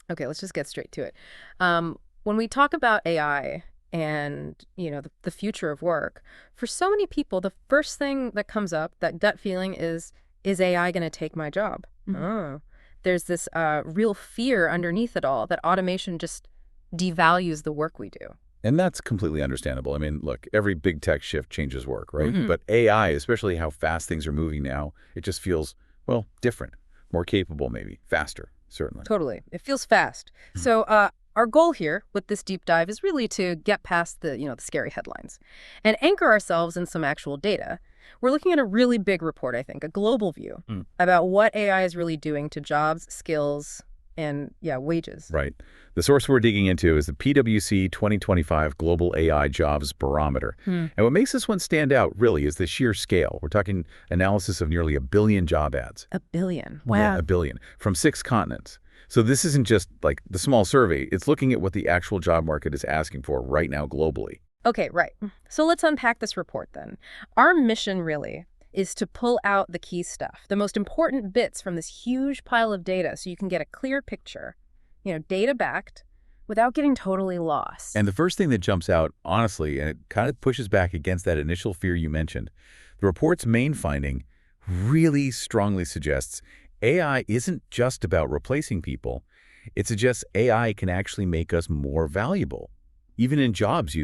Okay, let's just get straight to it. When we talk about AI and, the future of work, for so many people, the first thing that comes up, that gut feeling is AI going to take my job? Mhm. Oh, there's this real fear underneath it all that automation just devalues the work we do. And that's completely understandable. I mean, look, every big tech shift changes work, right? Hmm. But AI, especially how fast things are moving now, it just feels, well, different, more capable maybe, faster, certainly. Totally. It feels fast. Hmm. So our goal here with this deep dive is really to get past the scary headlines and anchor ourselves in some actual data. We're looking at a really big report, I think, a global view Mm. about what AI is really doing to jobs, skills, and wages. Right. The source we're digging into is the PwC 2025 Global AI Jobs Barometer. Hmm. And what makes this one stand out, really, is the sheer scale. We're talking analysis of nearly 1 billion job ads. A billion. Yeah, Wow. 1 billion, from 6 continents. So this isn't just like the small survey. It's looking at what the actual job market is asking for right now globally. Okay, right. So let's unpack this report then. Our mission really is to pull out the key stuff, the most important bits from this huge pile of data so you can get a clear picture, data backed without getting totally lost. And the first thing that jumps out, honestly, and it kind of pushes back against that initial fear you mentioned, the report's main finding really strongly suggests AI isn't just about replacing people. It suggests AI can actually make us more valuable. Even in jobs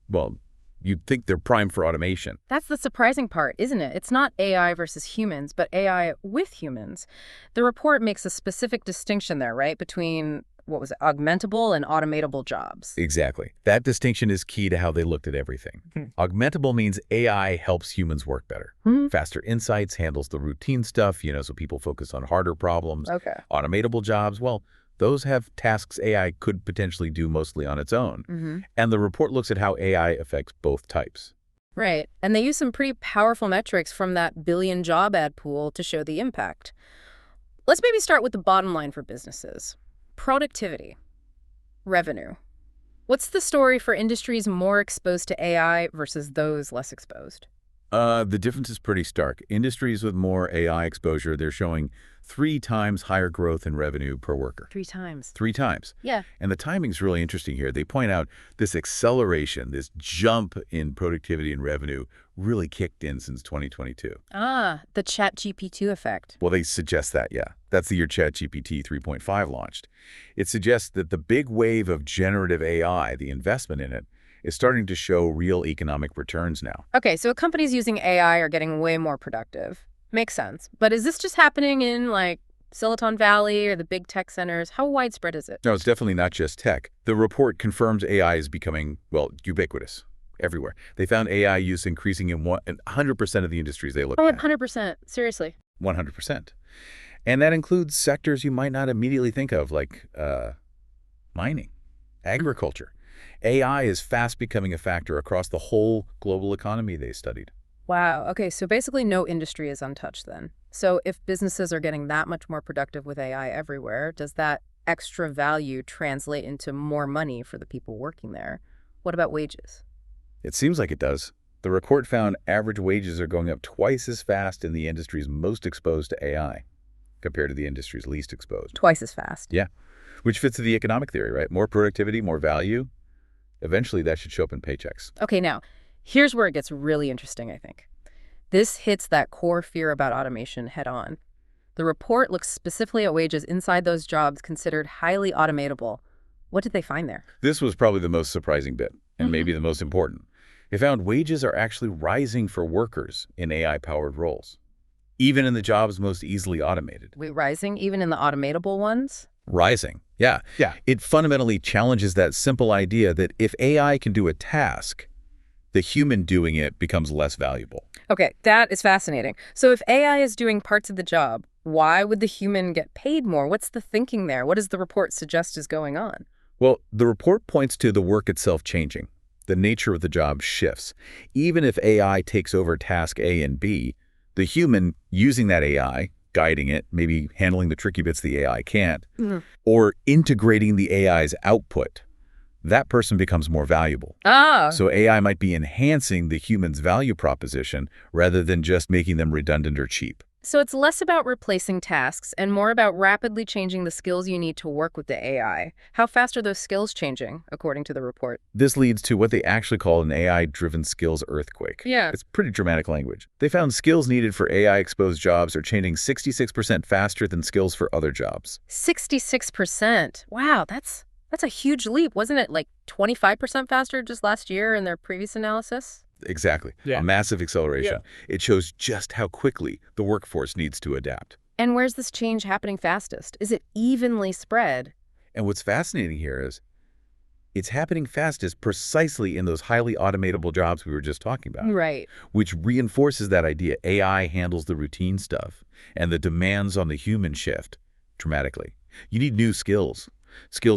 well, you'd think they're primed for automation. That's the surprising part, isn't it? It's not AI versus humans, but AI with humans. The report makes a specific distinction there, right, between what was it, augmentable and automatable jobs. Exactly. That distinction is key to how they looked at everything. Hmm. Augmentable means AI helps humans work better. Hmm. Faster insights, handles the routine stuff, so people focus on harder problems. Okay. Automatable jobs, well, those have tasks AI could potentially do mostly on its own. Hmm. And the report looks at how AI affects both types. Right. And they use some pretty powerful metrics from that billion job ad pool to show the impact. Let's maybe start with the bottom line for businesses. Productivity, revenue. What's the story for industries more exposed to AI versus those less exposed? The difference is pretty stark. Industries with more AI exposure, they're showing 3 times higher growth in revenue per worker. 3 times. 3 times. Yeah. And the timing's really interesting here. They point out this acceleration, this jump in productivity and revenue really kicked in since 2022. Ah, the ChatGPT effect. Well, they suggest that, yeah. That's the year ChatGPT 3.5 launched. It suggests that the big wave of generative AI, the investment in it, is starting to show real economic returns now. Okay, so companies using AI are getting way more productive. Makes sense. But is this just happening in like Silicon Valley or the big tech centers? How widespread is it? No, it's definitely not just tech. The report confirms AI is becoming, well, ubiquitous everywhere. They found AI use increasing in 100% of the industries they looked Oh, at. 100%. Seriously. 100%. And that includes sectors you might not immediately think of, like mining, agriculture. AI is fast becoming a factor across the whole global economy they studied. Wow. Okay, so basically no industry is untouched then. So if businesses are getting that much more productive with AI everywhere, does that extra value translate into more money for the people working there? What about wages? It seems like it does. The report found average wages are going up twice as fast in the industries most exposed to AI compared to the industries least exposed. Twice as fast. Yeah, which fits the economic theory, right? More productivity, more value. Eventually, that should show up in paychecks. Okay, now, here's where it gets really interesting, I think. This hits that core fear about automation head on. The report looks specifically at wages inside those jobs considered highly automatable. What did they find there? This was probably the most surprising bit, and Hmm. maybe the most important. It found wages are actually rising for workers in AI-powered roles, even in the jobs most easily automated. Wait, rising even in the automatable ones? Rising. Yeah. Yeah. It fundamentally challenges that simple idea that if AI can do a task, the human doing it becomes less valuable. Okay, that is fascinating. So if AI is doing parts of the job, why would the human get paid more? What's the thinking there? What does the report suggest is going on? Well, the report points to the work itself changing. The nature of the job shifts. Even if AI takes over task A and B, the human using that AI, guiding it, maybe handling the tricky bits the AI can't, Mhm. or integrating the AI's output, that person becomes more valuable. Ah, So AI might be enhancing the human's value proposition rather than just making them redundant or cheap. So it's less about replacing tasks and more about rapidly changing the skills you need to work with the AI. How fast are those skills changing, according to the report? This leads to what they actually call an AI-driven skills earthquake. Yeah. It's pretty dramatic language. They found skills needed for AI-exposed jobs are changing 66% faster than skills for other jobs. 66%. Wow, that's a huge leap. Wasn't it like 25% faster just last year in their previous analysis? Exactly. Yeah. A massive acceleration. It shows just how quickly the workforce needs to adapt. And where's this change happening fastest? Is it evenly spread? And what's fascinating here is it's happening fastest precisely in those highly automatable jobs we were just talking about, Right. which reinforces that idea. AI handles the routine stuff, and the demands on the human shift dramatically. You need new skills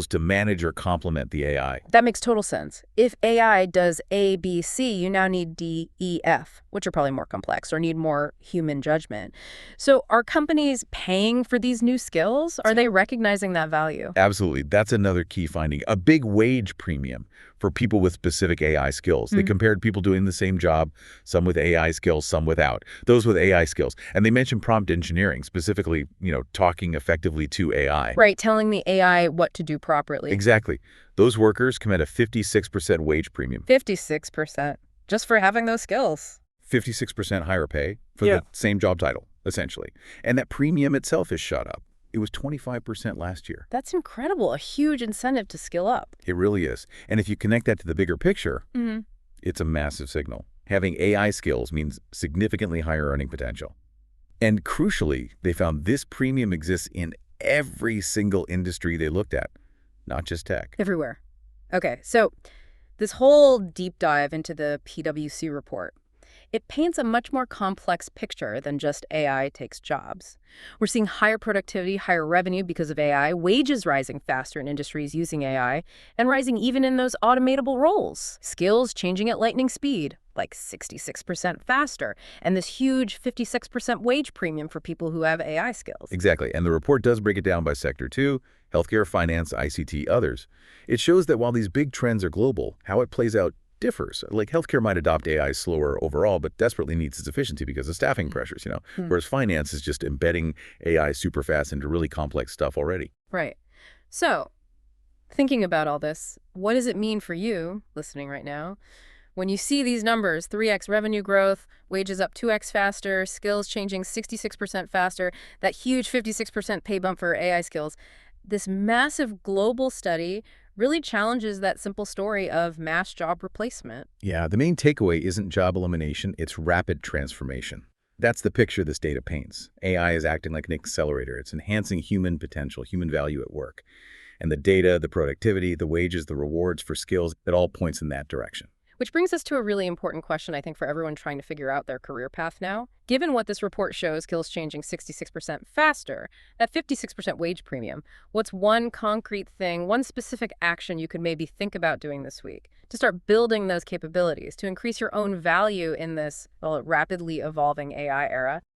to manage or complement the AI. That makes total sense. If AI does A, B, C, you now need D, E, F, which are probably more complex or need more human judgment. So are companies paying for these new skills? Are they recognizing that value? Absolutely. That's another key finding. A big wage premium for people with specific AI skills. They compared people doing the same job, some with AI skills, some without. Those with AI skills. And they mentioned prompt engineering, specifically, talking effectively to AI. Right, telling the AI what to do properly. Exactly. Those workers command a 56% wage premium. 56%, just for having those skills. 56% higher pay for Yeah. the same job title, essentially. And that premium itself has shot up. It was 25% last year. That's incredible, a huge incentive to skill up. It really is. And if you connect that to the bigger picture, it's a massive signal. Having AI skills means significantly higher earning potential. And crucially, they found this premium exists in every single industry they looked at, not just tech. Everywhere. Okay, so this whole deep dive into the PwC report, it paints a much more complex picture than just AI takes jobs. We're seeing higher productivity, higher revenue because of AI, wages rising faster in industries using AI, and rising even in those automatable roles. Skills changing at lightning speed, like 66% faster, and this huge 56% wage premium for people who have AI skills. Exactly. And the report does break it down by sector too: healthcare, finance, ICT, others. It shows that while these big trends are global, how it plays out differs. Like healthcare might adopt AI slower overall, but desperately needs its efficiency because of staffing pressures, Whereas finance is just embedding AI super fast into really complex stuff already. Right. So, thinking about all this, what does it mean for you, listening right now, when you see these numbers, 3x revenue growth, wages up 2x faster, skills changing 66% faster, that huge 56% pay bump for AI skills, this massive global study really challenges that simple story of mass job replacement. Yeah, the main takeaway isn't job elimination, it's rapid transformation. That's the picture this data paints. AI is acting like an accelerator. It's enhancing human potential, human value at work. And the data, the productivity, the wages, the rewards for skills, it all points in that direction. Which brings us to a really important question, I think, for everyone trying to figure out their career path now. Given what this report shows, skills changing 66% faster, that 56% wage premium, what's one concrete thing, one specific action you could maybe think about doing this week to start building those capabilities, to increase your own value in this, well, rapidly evolving AI era?